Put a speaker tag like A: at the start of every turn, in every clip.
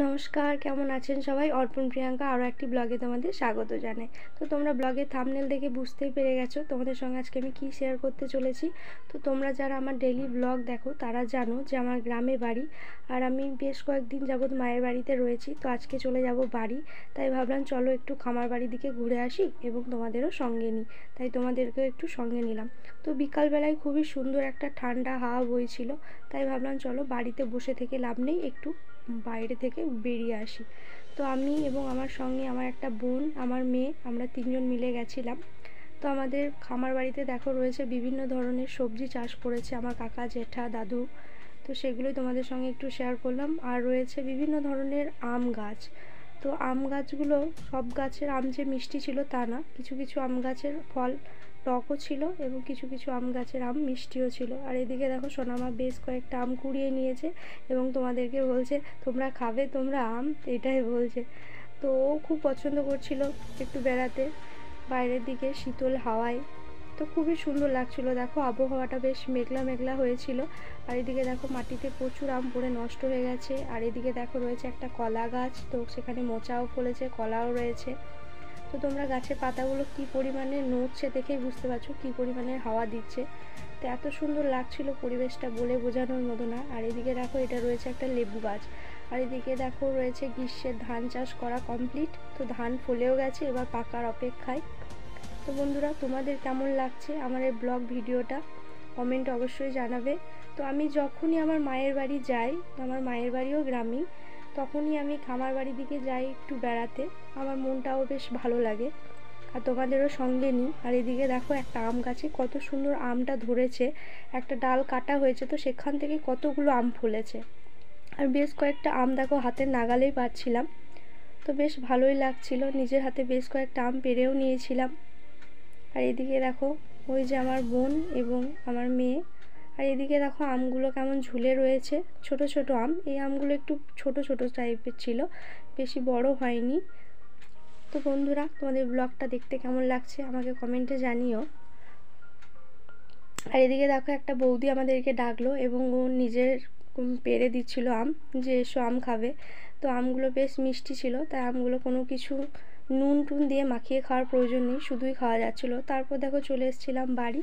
A: নমস্কার, কেমন আছেন সবাই? অর্পণ প্রিয়াঙ্কা আরও একটি ব্লগে তোমাদের স্বাগত জানাই। তো তোমরা ব্লগের থাম্বনেল দেখে বুঝতেই পেরে গেছো তোমাদের সঙ্গে আজকে আমি কী শেয়ার করতে চলেছি। তো তোমরা যারা আমার ডেইলি ব্লগ দেখো তারা জানো যে আমার গ্রামে বাড়ি, আর আমি বেশ কয়েকদিন যাবৎ মায়ের বাড়িতে রয়েছি। তো আজকে চলে যাব বাড়ি, তাই ভাবলাম চলো একটু খামার বাড়ির দিকে ঘুরে আসি এবং তোমাদেরও সঙ্গে নিই, তাই তোমাদেরকেও একটু সঙ্গে নিলাম। তো বিকালবেলায় খুবই সুন্দর একটা ঠান্ডা হাওয়া বইছিল, তাই ভাবলাম চলো বাড়িতে বসে থেকে লাভ নেই, একটু বাইরে থেকে বেরিয়ে আসি। তো আমি এবং আমার সঙ্গে আমার একটা বোন, আমার মেয়ে, আমরা তিনজন মিলে গেছিলাম। তো আমাদের খামার বাড়িতে দেখো রয়েছে বিভিন্ন ধরনের সবজি চাষ করেছে আমার কাকা, জেঠা, দাদু। তো সেগুলোই তোমাদের সঙ্গে একটু শেয়ার করলাম। আর রয়েছে বিভিন্ন ধরনের আম গাছ। তো আম গাছগুলো, সব গাছের আম যে মিষ্টি ছিল তা না, কিছু কিছু আম গাছের ফল টকও ছিল এবং কিছু কিছু আম গাছের আম মিষ্টিও ছিল। আর এদিকে দেখো সোনামা বেশ কয়েকটা আম কুড়িয়ে নিয়েছে এবং তোমাদেরকে বলছে তোমরা খাবে তোমরা আম, এটাই বলছে। তো ও খুব পছন্দ করছিল একটু বেড়াতে বাইরের দিকে শীতল হাওয়ায়। তো খুবই সুন্দর লাগছিল। দেখো আবহাওয়াটা বেশ মেঘলা মেঘলা হয়েছিল। আর এদিকে দেখো মাটিতে প্রচুর আম পড়ে নষ্ট হয়ে গেছে। আর এদিকে দেখো রয়েছে একটা কলা গাছ, তো সেখানে মোচাও ফলেছে, কলাও রয়েছে। তো তোমরা গাছের পাতাগুলো কী পরিমাণে নড়ছে দেখেই বুঝতে পারছো কী পরিমাণে হাওয়া দিচ্ছে। তো এত সুন্দর লাগছিল পরিবেশটা, বলে বোঝানোর মতো না। আর এদিকে দেখো এটা রয়েছে একটা লেবু গাছ। আর এদিকে দেখো রয়েছে গ্রীষ্মের ধান চাষ করা কমপ্লিট। তো ধান ফলেও গেছে, এবার পাকার অপেক্ষায়। তো বন্ধুরা, তোমাদের কেমন লাগছে আমার এই ব্লগ ভিডিওটা কমেন্ট অবশ্যই জানাবে। তো আমি যখনই আমার মায়ের বাড়ি যাই, আমার মায়ের বাড়িও গ্রামেই, তখনই আমি খামার বাড়ির দিকে যাই একটু বেড়াতে। আমার মনটাও বেশ ভালো লাগে আর তোমাদেরও সঙ্গে নিই। আর এদিকে দেখো একটা আম গাছে কত সুন্দর আমটা ধরেছে, একটা ডাল কাটা হয়েছে, তো সেখান থেকে কতগুলো আম ফলেছে। আর বেশ কয়েকটা আম দেখো হাতের নাগালেই পাচ্ছিলাম। তো বেশ ভালোই লাগছিল, নিজের হাতে বেশ কয়েকটা আম পেড়েও নিয়েছিলাম। আর এদিকে দেখো ওই যে আমার বোন এবং আমার মেয়ে। আর এদিকে দেখো আমগুলো কেমন ঝুলে রয়েছে, ছোট ছোট আম। এই আমগুলো একটু ছোট ছোট টাইপের ছিল, বেশি বড় হয়নি। তো বন্ধুরা, তোমাদের ব্লগটা দেখতে কেমন লাগছে আমাকে কমেন্টে জানিও। আর এদিকে দেখো একটা বৌদি আমাদেরকে ডাকলো এবং ও নিজের পেড়ে দিচ্ছিল আম, যে এসো আম খাবে। তো আমগুলো বেশ মিষ্টি ছিল, তাই আমগুলো কোনো কিছু নুন টুন দিয়ে মাখিয়ে খাওয়ার প্রয়োজন নেই, শুধুই খাওয়া যাচ্ছিলো। তারপর দেখো চলে এসেছিলাম বাড়ি।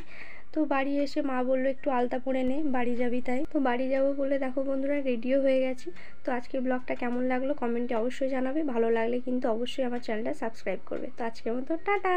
A: তো বাড়ি এসে মা বললো একটু আলতা পরে নে, বাড়ি যাবি তাই। তো বাড়ি যাবো বলে দেখো বন্ধুরা রেডিও হয়ে গেছি। তো আজকের ব্লগটা কেমন লাগলো কমেন্টে অবশ্যই জানাবে, ভালো লাগলে কিন্তু অবশ্যই আমার চ্যানেলটা সাবস্ক্রাইব করবে। তো আজকের মতো টাটা।